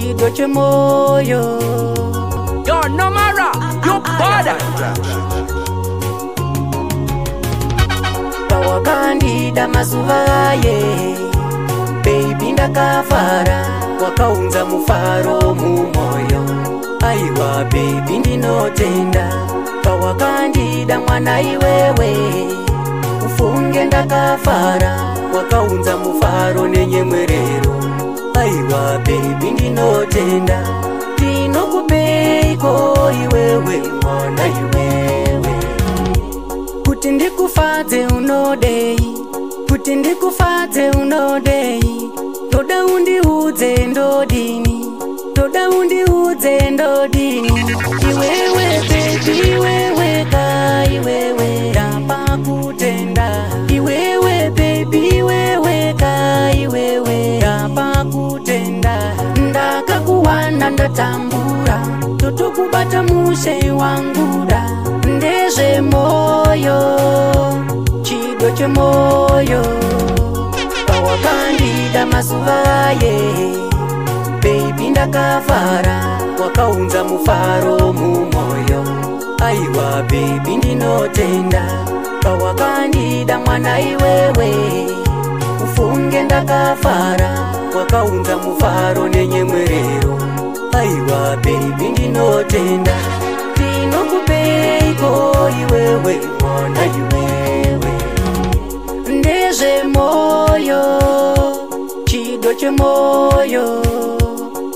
chido chemoyo. Yo, no mara, you bother. Pawakandida masuvaye, baby ndakafara, wakaunza mufaro mumoyo. Aiwa baby ndinotenda, pawakandida mwana iwewe, ufunge ndakafara, wakaunza mufaro nenyemwerero. Aiwa baby ndinotenda, ndinokupeiko iwewe mwana iwewe. Kuti ndikufadze unodei, kuti ndikufadze unodei, toda undiudze ndodini, toda undiudze ndodini. Iwewe baby iwewe ka iwewe ndapakutenda, iwewe baby iwewe ka iwewe ndapakutenda. Ndakakuwana ndatambura, totokubata mushe wanguda. Ndezve moyo, chido chemoyo. Pawakandida masuvaye, baby ndakafara, wakaunza mufaro mumoyo. Aiwa baby ndinotenda, pawakandida mwana iwewe, ufunge ndakafara, wakaunza mufaro nenyemwerero. Aiwa baby ndinotenda, ndinokupeiko iwewe mwana iwewe. Ndezve moyo, chido chemoyo.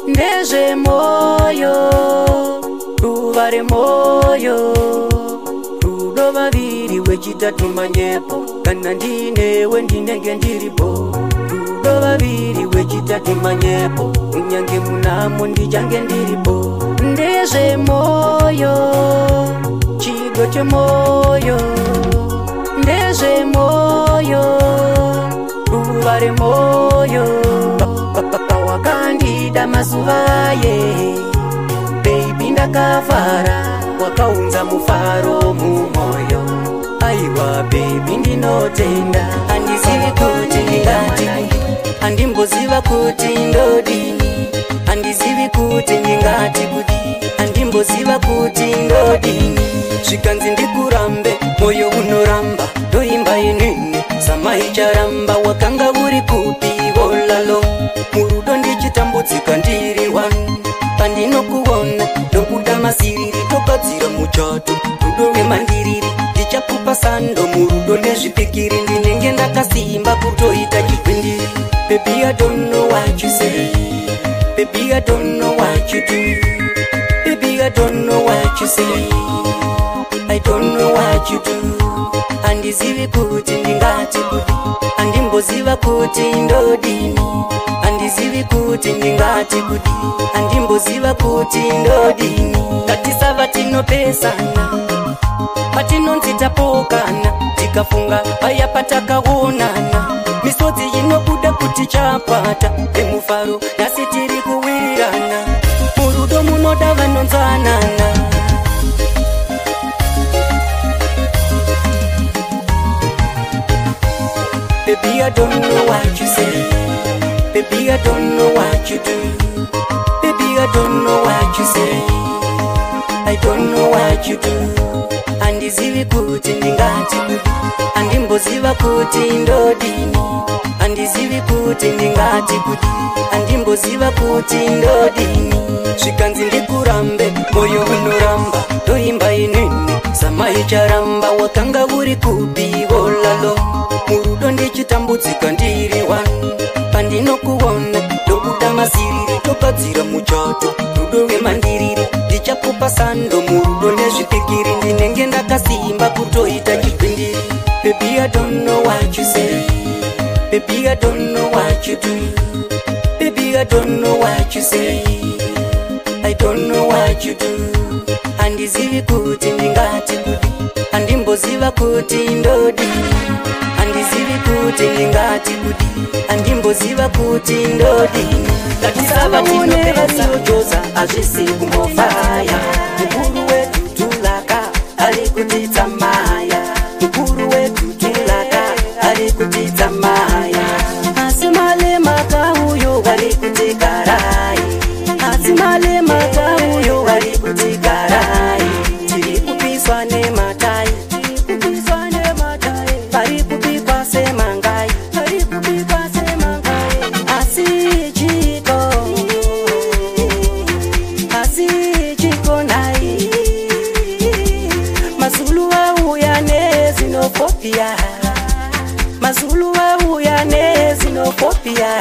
Ndezve moyo, ruva remoyo. Rudo vaviri wechitatu manyepo, kana ndinewe ndinenge ndiripo. Rudo vaviri wechitatu manyepo, unyange munamo ndichange ndiripo. Ndezve moyo, chido chemoyo. Ndezve moyo, ruva remoyo. Pawakandida masuvaye, baby ndakafara, wakaunza mufaro mumoyo. Aiwa baby ndinotenda, handizivi kuti ndingati, handimboziva kuti ndodini. Handizivi kuti ndingati kuti, handimboziva kuti ndodini. Zvikanzi ndikurambe, moyo unoramba, ndoimba inini, samaicharamba. Wakanga uri kupi volalo, murudo ndichitambudzika ndiri wani. Pandinokuona, ndobuda masiriri, togadzira muchato, rudo rwemandiriri. Ndichakupa sando, murudo nezvipikiri, ndinenge ndakasimba kutoita chigwindiri. Baby I don't know what you say, baby I don't know what you do, baby I don't know what you say, I don't know what you do. Handizivi kuti ndingati kuti, handimboziva kuti ndodini. Handizivi kuti ndingati kuti, handimboziva kuti ndodini. Ngatisava tinopesana, patinonzi tapokana, tikafunga paya patakaonana. Misodzi inobuda kuti chapata, emufaro nasi tiri kuwirirana. Murudo munoda vanonzanana. Baby I don't know what you say, baby I don't know what you do, baby I don't know what you say, I don't know what you do. Handizivi kuti ndingati kuti, handimboziva kuti ndodini. Handizivi kuti ndingati kuti, handimboziva kuti ndodini. Zvikanzi ndikurambe, moyo unoramba, ndoimba inini, samaicharamba. Wakanga uri kupi volalo, murudo ndichitambudzika ndiri wani. Pandinokuona, ndobuda masiriri, togadzira muchato, rudo rwemandiriri. Ndichakupa sando, murudo nezvipikiri, ndinenge ndakasimba kutoita chigwindiri. Baby I don't know what you say, baby I don't know what you do, baby I don't know what you say, I don't know what you do. Handizivi kuti ndingati kuti, handimboziva kuti ndodini. Handizivi kuti ndingati kuti, handimboziva kuti ndodini. Ngatisava tinopesa, hazvisi kumbofaya. Mukuru wetu Tulaka, ari kutitsa maya. Mukuru wetu Tulaka, ari kutitsa maya. Asi male maka uyo, ari kutikarai. xenofobia Mazulu wauya nezinofobia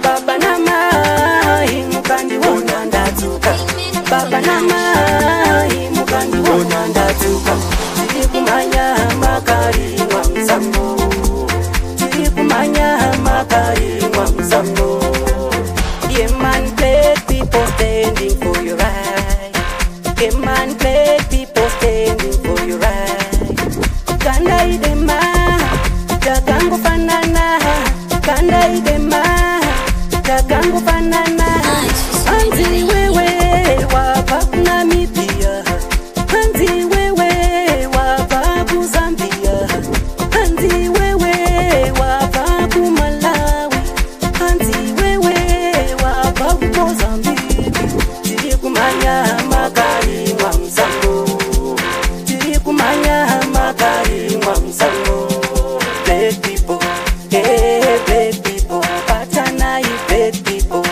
Baba na mai mukandiona ndadzuka Baba na mai mukandiona ndadzuka Tiri kumanya makari wa mzambo Tiri kumanya makari wa mzambo Yeah man, play people standing for your right. Yeah man, play people standing for your right. Kanda idema, kakangu fanana. Kanda idema, kakangu fanana. Anzi wewe wapa Namibia. Anzi wewe wapa Zambia. Anzi wewe wapa Malawi. Anzi wewe wapa Mozambique. Tiri kumanya makari wa mzambo. Tiri kumanya makari wa mzambo. Black people, hey black people, patanai black people,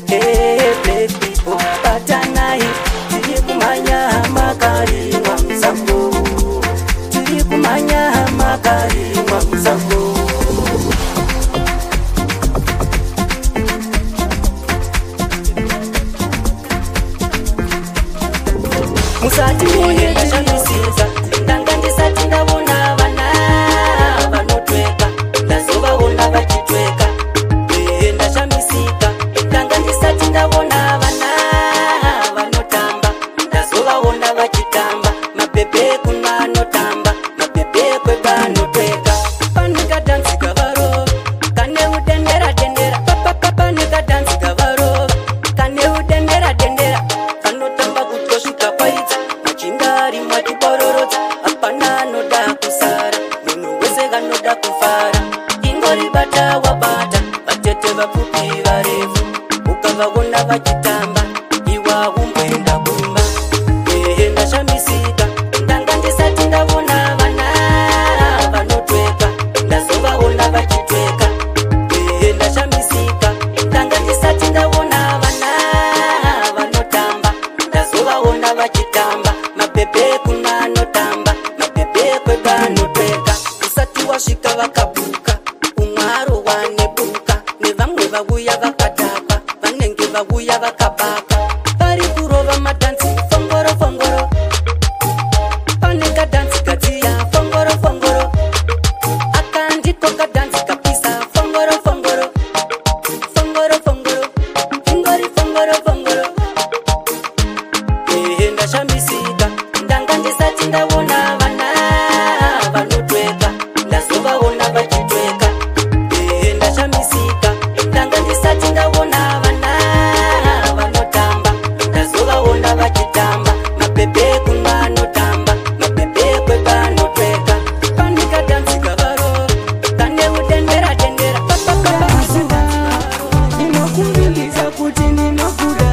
hey black people, patanai. Tiri kumanya makari wa mzambo. Tiri kumanya makari wa mzambo. Musati mwenye tishamisiza Ndanga ndisati ndabona vana vanotweka Ndazovavona vachitweka Ndashamisika Ndanga ndisati ndabona vana vanotamba Ndazovavona vachitamba Mabebe kuna anotamba Mabebe kweba anotweka Panika dansi kavaro Kane udendera dendera Panika dansi kavaro Kane udendera dendera Kanotamba kutoshuka paidza Chingari mwachibororotsa apana anoda kusara munhu wese anoda kufara ingori bata wabata vatete vapfupi varefu ukavaona vachitamba iwa umbwenda kumba ehe ndashamisika ndanga ndisati ndavona vana vanotweka ndazovaona vachitweka ehe ndashamisika ndanga ndisati ndavona vana vanotamba ndazovaona vachitamba Mabebe kuna anotamba Mabebe kweba anotweka Usati wasvika vakabuka Umwaro wanebuka Nevamwe vauya vakatapa Vanenge vauya vakabaka Vari kurova madansi Fongoro fongoro Pane kadansi kadziya Fongoro fongoro Akandiko kadansi kapisa Fongoro fongoro Fongoro fongoro Ingori fongoro fongoro Ehe ndashamisika Ndanga ndisati ndavona vana vanotweka Ndazovaona vachitweka Ehe ndashamisika Ndanga ndisati ndavona vana vanotamba Ndazovaona vachitamba Mabebe kuna anotamba Mabebe kweba anotweka Panika dansi kavaro Kane udendera dendera Pazuva Inokumbingiza kuti ninokuda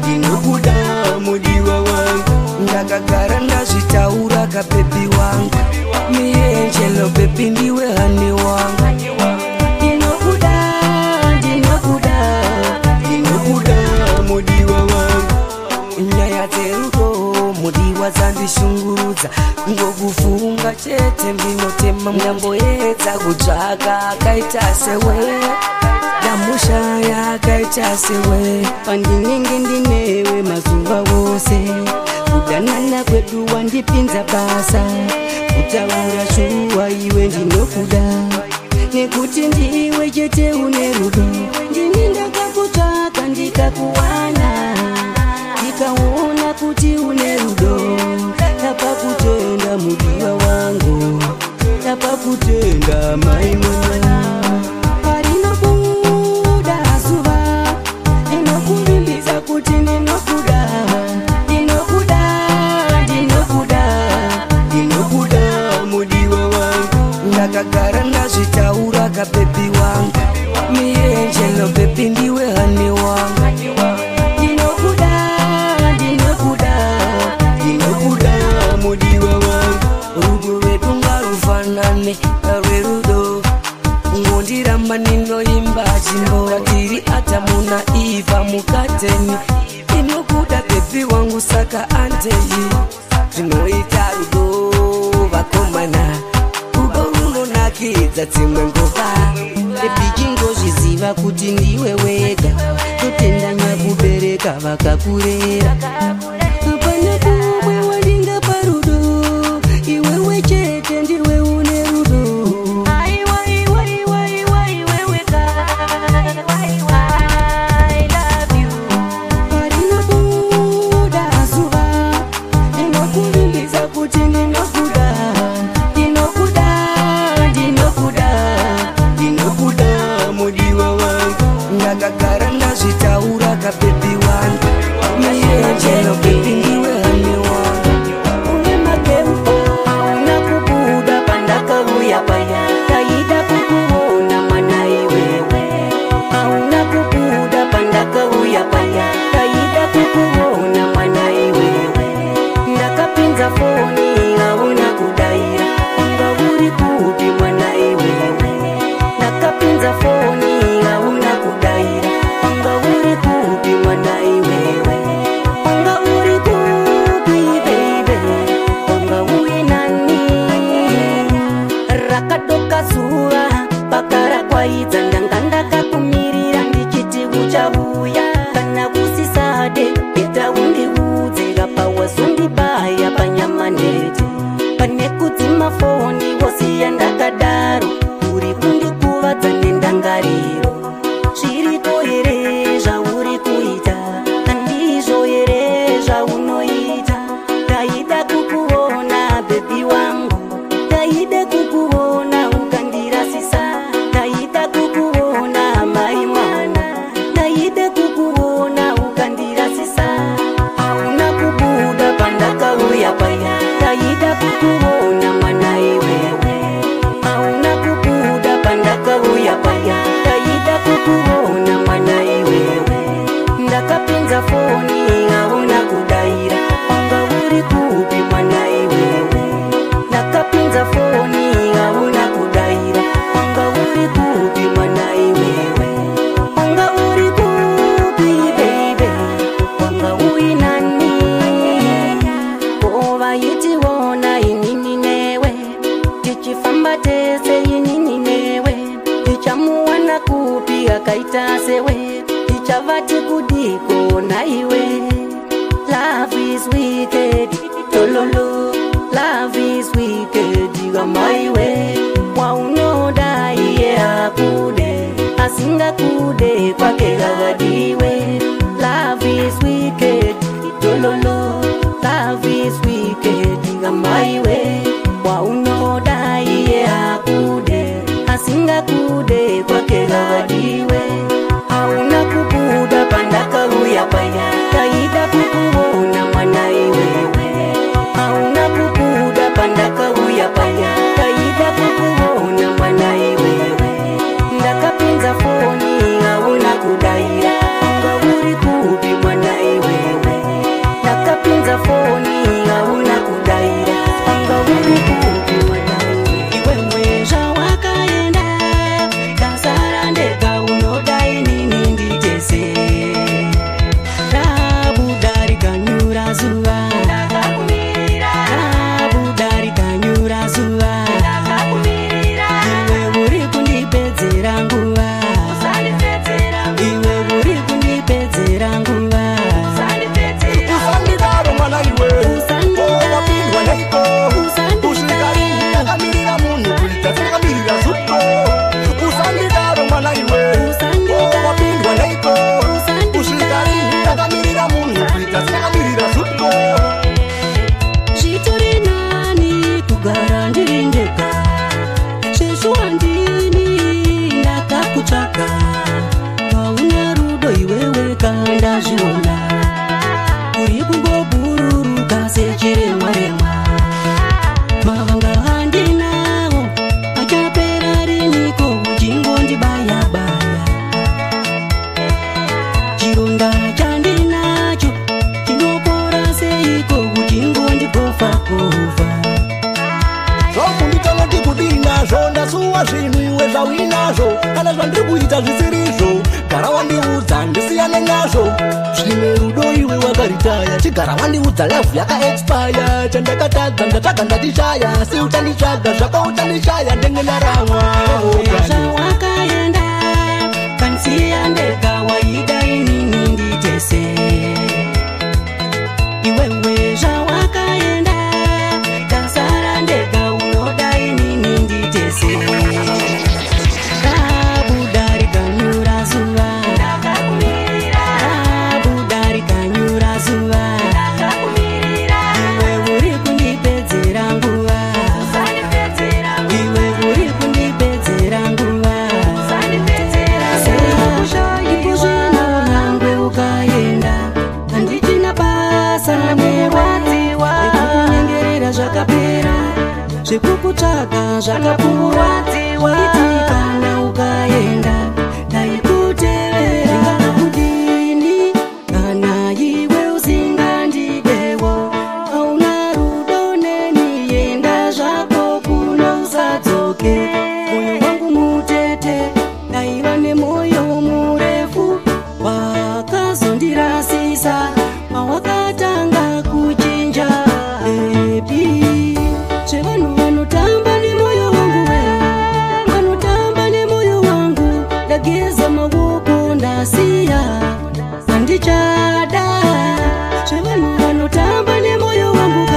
Ndinokuda mudiwa wangu Ndakagara ndazvitaura kabebi wangu Mienjelo bebi ndiwe hani wangu Ndinokuda mudiwa wangu Nyaya dzerudo mudiwa dzandishungurudza Ngokufunga chete ndinotema Ndamboedza kutsvaka akaita sewe Ndamushaya akaita sewe Pandinenge ndinewe mazuva wose Kudanana kwedu wandipinza basa Kutaura shuwa iwe ndinokuda Nekuti ndiwe chete une rudo Ndini ndakakutsvaka ndikakuwana Ndikaona kuti une rudo Ndakakutenda mudiwa wangu Ndakakutenda mai mwana Parinobuda zuva Inokumbingiza kuti ndinokuda mudiwa wangu Ndakagara ndazvitaura kabebi wangu Mienjelo bebi ndiwe hani wangu Ndinokuda mudiwa wangu Rudo rwedu ngarufanane rwerudo Ngondiramba ninoimba chimbo Tiri atamuna iva mukateni Inokuda bebi bebi wangu saka andei tinoita rudo vakomana rudo runonakidza dzimwe nguva bebi chingozviziva kuti ndiwe wega totendanya kubereka vakakurera pane kumwe wandinga parudo iwewe chete ndiwe une rudo ndakagara ndazvitaura kabebi wangu maienjeno bebi ndiwe hame wangu une makempo hauna kubuda pandakauya paya taida kukuona mwana iwewe hauna kubuda pandakauya paya taida kukuona mwana iwewe ndakapinza foni hauna kudaira unga uri kupi mwana iwewe ndakapinza foni hauna kudaira unga uri kupi mwana iwewe unga uri kupi baby unga uri nani rakadoka zuva pakara kwaidza ndanga ndakakumirira ndichiti uchavuya kana kusisade beta undiudze rapawazondibaya panyama ndete pane kudzima foni wosiya ndakadaro uri kundikuvadza nendangariro zviriko here zvauri kuita handizvo here zvaunoita ndaida kukuona bebi wangu ndaida kukuona ukandirasisa ndaida kukuona mai mwana ndaida kukuona ukandirasisa hauna kubuda pandakauya paya ndaida kukuona mwana iwewe hauna kubuda pandakauya paya ndaida kukuona mwana iwewe ndakapinza foni hauna kudaira unga uri kupi mwana iwewe ndakapinza foni hauna kudaira unga uri kupi mwana iwewe unga uri kupi baby unga ui nani kovaitiwona inini newe tichifamba tese inini newe tichamuwana kupi akaita sewe tichavati kudiko naiwe love is wicked tololo love is wicked gamaiwe waunoda iye akude asingakude kwake gavadiwe love is wicked tololo love is wicked gamaiwe waunoda iye akude asingakude kwake gavadiwe hauna kubuda pandakauya paya taida kukuona mwana iwewe hauna kubuda pandakauya paya taida kukuona mwana iwewe ndakapinza foni hauna kudaira unga uri kupi mwana iwewe ndakapinza foni hauna kudaira unga uri kupi mwana iwe mwezva wakaenda ndasara ndega unodai nini nditese rabudarikanyura zuva rabudarikanyura zuva iwe uri kundipedzera nguva iwe uri kundipedzera nguva usandidaro mwana iwe wapindwa naiko usikari ndakamirira munhu kuita sindakamirira zuto usandidaro mwana iwe wapindwa naiko usikari ndakamirira munhu kuita sindakamirira zuto zvitori nani kugara ndiri ndega sezvo handini ndakakutsvaka hauna rudo iwewe kandazviona uri kungobhururuka sechiremwa remwa mavanga handinawo achapera riniko uchingondibaya-baya chironda chandinacho chinopora seiko uchingondigofa-gofa zvokunditana tikudini nazvo ndasuwa zvinhu iwe zvauinazvo kana zvandiri kuita zvisirizvo gara wandiudza ndisiyane nazvo zvine rudo iwe waka ndaritaya chigara wandiudza lavhu yakaexpire chandakatadza ndatsvaga ndatishaya si uchanditsvaga zvako uchandishaya ndenge ndaramwa zvawakaenda kansiya ndega waida inini nditese iwewe zvawakaenda ndasara ndega unoda inini nditese rabuda rikanyura zuva rabuda rikanyura zuva iwe uri kundipedzera nguva iwe uri kundipedzera nguva ipo zvino nangwe ukaenda handichina basa nekukunyengerera zvakapera zvekukutsvaga zvakapfuura waiti kana ukaenda ndaikutevera kudini kana iwe usingandidewo hauna rudo neni yenda zvako kuno usadzoke moyo wangu mutete ndaiva nemwoyo murefu wakazondirasisa mawakatanga kuchinja epi zvevanhu vanotamba nemwoyo wangu vanotamba nemwoyo wangu ndageza mavoko ndasiya handichada zvevanhu vanotamba nemwoyo wangu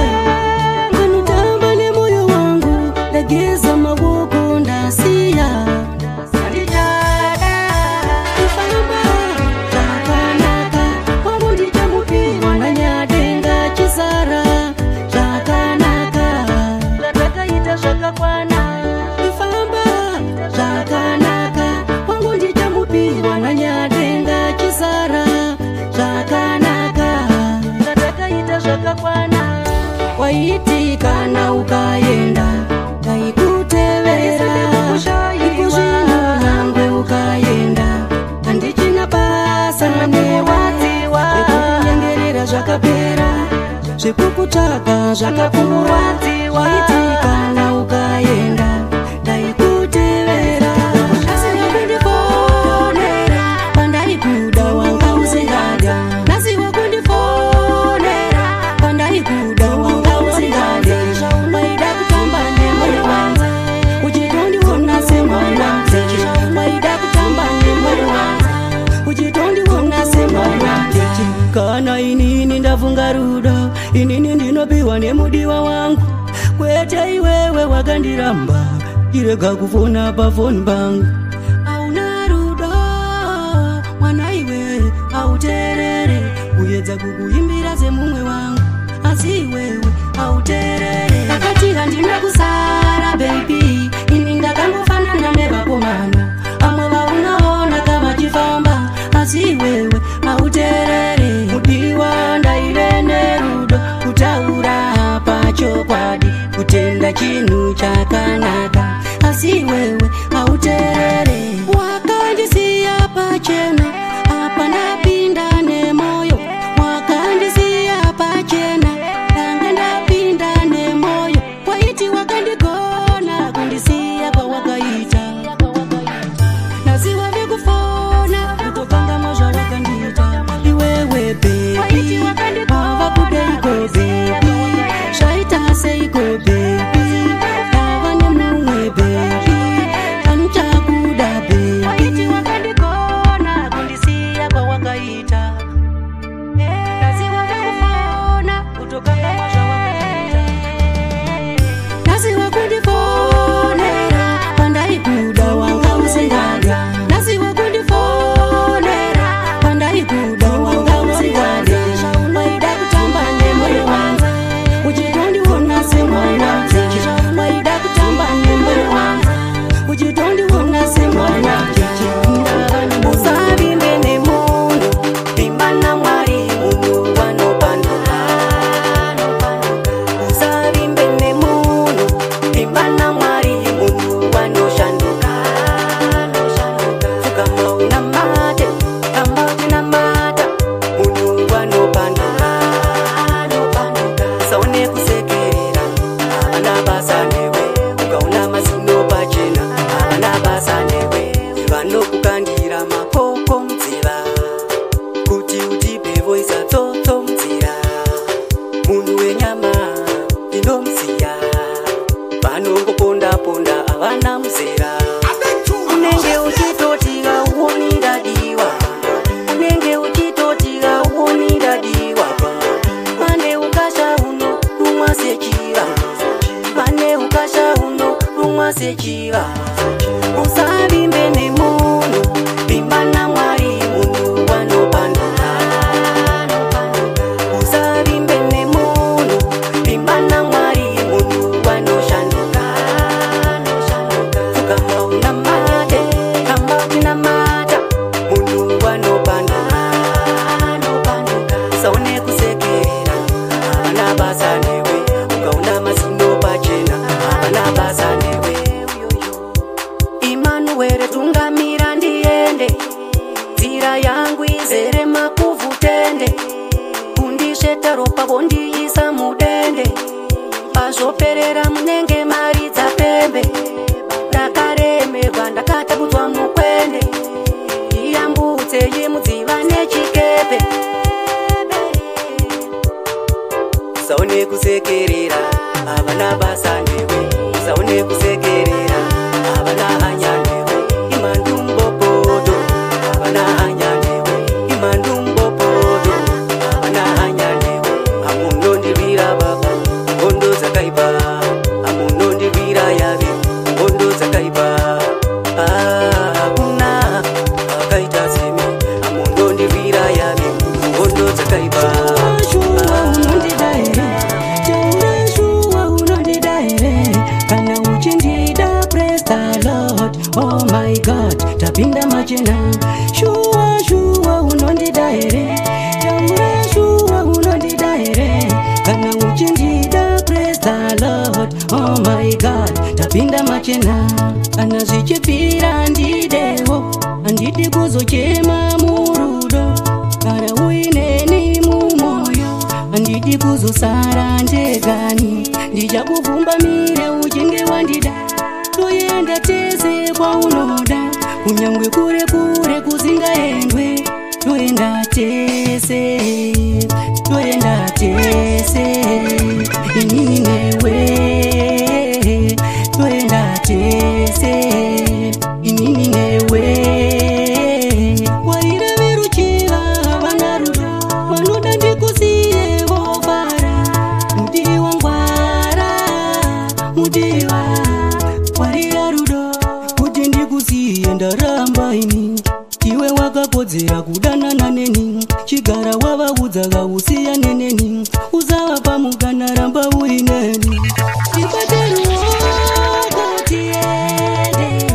vanotamba nemwoyo wangu ndageza mavoko ndasiya handichada kufamba zvakanaka kwangu ndichamupirwa nanyadenga chisara zvakanaka zvatakaita zvakakwana kufamba zvakanaka kwangu ndichamupirwa nanyadenga chisara zvakanaka zvatakaita zvakakwana waiti kana ukaenda ndaikutevera ipo zvino nangwe ukaenda handichina basa nekukunyengerera zvakapera zvekukutsvaga zvakapfuura waiti kana ukaenda ndaikutevera nasiwa kundifonera pandaikuda wanga usingada nasiwa kundifonera pandaikuda wanga usingada waida kutamba nemwoyo wangu uchitondiona semwana waida kutamba nemwoyo wangu uchitondiona semwana kana inini ndafunga rudo inini ndinopiwa nemudiwa wangu kwete iwewe wakandiramba irega kufona pafoni pangu hauna rudo mwana iwe hauterere kuyedza kukuimbira semumwe wangu asi iwewe hauterere akati handina kusara bebi ini ndakangofanana nevakomana amwe vaunaona kavachifamba asi iwewe hauterere mudiwa ndaive nerudo kutaura pachokwadi kutenda chinhu chakanaka asi iwewe hauterere wakandisiya pachena apa ndapinda nemoyo wakandisiya pachena ndanga ndapinda nemoyo waiti wakandigona kundisiya kwawakaita nasiwa vikufona kutopangamo zvawakandita iwewe bebi wava kudeiko bebi zvaita seiko bebi ndava nemumwe bebi handichakuda bebi sechiva. Usavimbe nemunhu, vimba naMwari, munhu wanopanduka. Usavimbe nemunhu, vimba naMwari, munhu wanoshanduka. Kama unamate, kama unamata, munhu wanopanduka. Saone kusekera, hapana basa newe. Ukaona mazino pachena, hapana basa newe. Emmanuel tungamira ndiende, nzira yangu izere makuvhu tende. Kundisheta ropa vondiisa mudende, pazvoperera munenge mari dzapembe. Ndakaremerwa ndakatabudzwa mukwende, iyambudze yemudziva nechikepe. Usaone kusekerera, havana basa newe. Usaone kusekerera, havana hanya newe. Imandumbopodo, havana hanya newe. Imandumbopodo, havana hanya newe. Amunondirwira baba, ngondo dzakaipa. Amunondirwira yave, ngondo dzakaipa. Hakuna akaita semi. Amunondirwira yave, ngondo dzakaipa. Oh my God, tapinda machena. Shua unondida here. Taura shua unondida here. Kana uchindida, praise the Lord. Oh my God, tapinda machena. Kana zichipira ndidewo, andidi kuzochema murudo. Kana uineni mumoyo, andidi kuzosara ndegani. Ndija kuvumba mire ujinge wandida. Toyenda tese kwa unoda, kunyangwe kure kure kuzingaendwe. Toyenda tese, toyenda tese, inini newe. Toyenda tese, inini newe. Waira viruchiva vanarudo, vanoda ndikusiye vovara. Mudiwa ngwara, mudiwa warira rudo, kuti ndikusiye ndaramba ini. Iwe wakakodzera kudanana neni, chigara wavaudza kausiya neneni. Uzava pamukana ramba uri neni. Ibate ruoko tiende,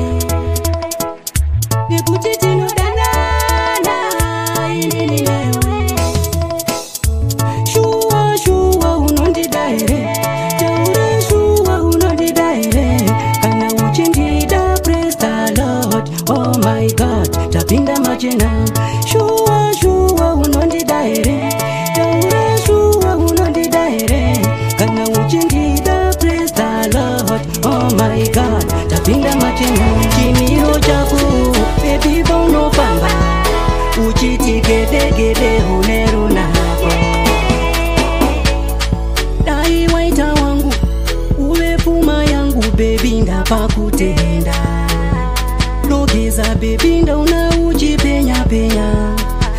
nekuti tinodanana inini newe. Shua unondida here. Taura shua unondida here. Kana uchindida, praise the Lord. Oh my God, tapinda machena. Shua unondida here. Taura shua unondida here. Kana uchindida, praise the Lord. Oh my God, tapinda machena. Chimiro chako, baby bono pamba. Uchiti gede gede huneru nako. Dai waita wangu, uwe puma yangu, baby ndapakutenda. Nogeza baby ndauna uchipenya penya.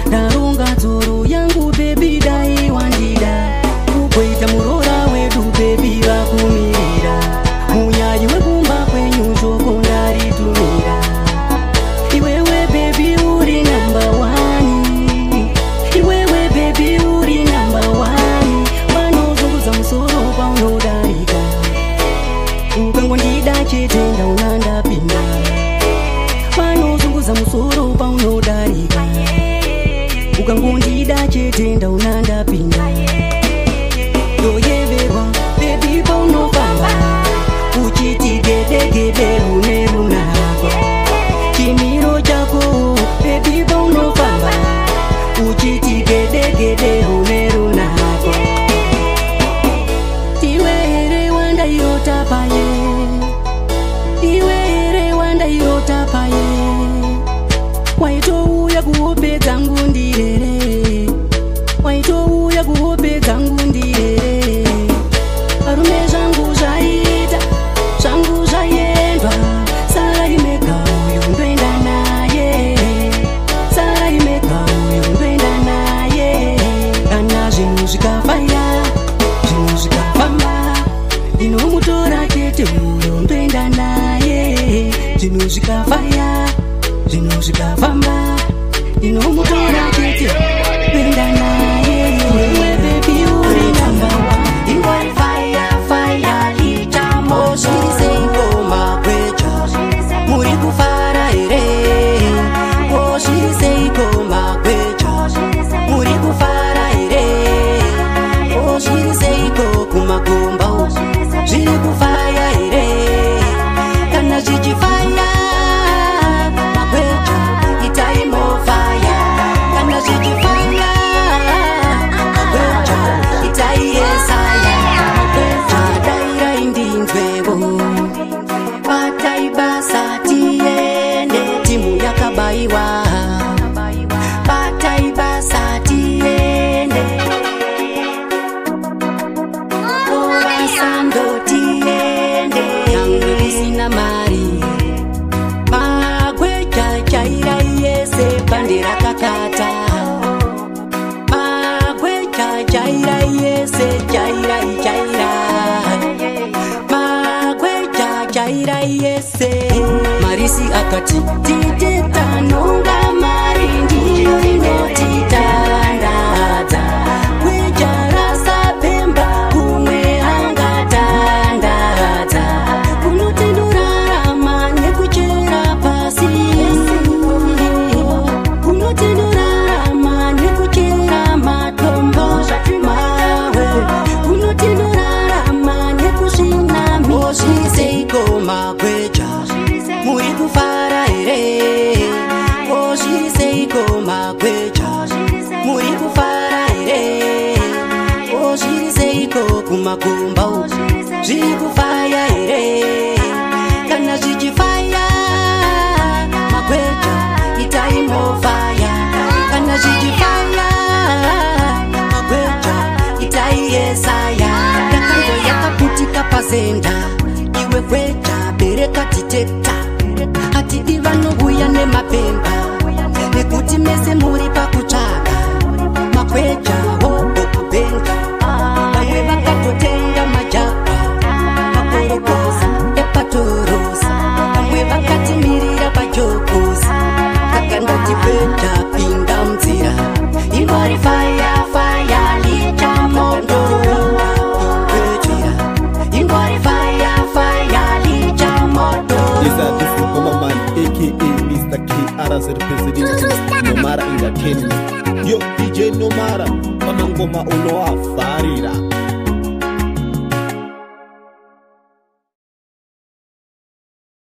Ndaronga dzoro yangu baby dai wandida. Kukoita murora wedu baby vakumirira. Munyayi wekumba kwenyu shoko ndaritumira. Iwewe baby uri number one. Iwewe baby uri number one. Vanozunguza musoro paunodarika. Ukangondida chete ndauna ndapinda. Vanozunguza musoro paunodarika. Ukangondida chete ndauna ndapinda. Yoyeverwa baby paunofamba. Uchiti gede gede huneru nako. Chimiro chako baby paunofamba. Uchiti gede gede huneru nako. Iwe ere wanda irota paye. Iwe ere wanda irota paye. Waitouya kuhope dzangu ndirere. Waitouya kuhope dzangu ndirere. Varume zvangu zvaita, zvangu zvaendwa. Sarai mega uyu ndoenda naye. Sarai mega uyu ndoenda naye. Kana zvinhu zvikafaya, zvinhu zvikafamba, ndinomutora chete uyo ndoenda naye. zvikafaya zvinhu zvikafamba ndinomutora chete kuenda naye iwe bebi uri namba ingwari faya lichamo zviri seiko magweja muri kufara here zviri seiko magweja muri kufara here zviri seiko kumagomba zviri kufaya here kana zvichifaya magweja itai mofaya kana zvichifaya magweja itai yesaya magweja dairai ndinzwevo batai basa tiende timu yakabaiwa batai basa tiende ovasando tiende yangu kusina mari magweja chairai yese bande rakakata magweja chairai yese chairai magweja chairai yese marisi akati titetanonga mari ndiyo inotitandadza gweja rasapemba kumwe angatandadza kunotendorarama nekuchera pasi kunotendorarama nekuchera matombo mawe kunotendorarama nekusvina mozviseiko magweja muri kufara here zviriseiko magweja muri kufara here zviriseiko kumagomba zviri kufaya here kana zvichifaya magweja itai mofaya kana zvichifaya magweja itai yesaya dakango yakaputika pazenda iwe gweja bereka titeta hatidi vanouya nemapemba nekuti mese muri pakutsvaga magweja okubenga vamwe vakatotenga majaka makorokosa epatorosa vamwe vakatimirira pajokosi kakandati gweja pinda munzira ingwari faya lichamoto gweja ingwari faya lichamoto aka Mr. KRZ President Nomara Entertainment. Yo DJ Nomara, pamangoma unoafarira.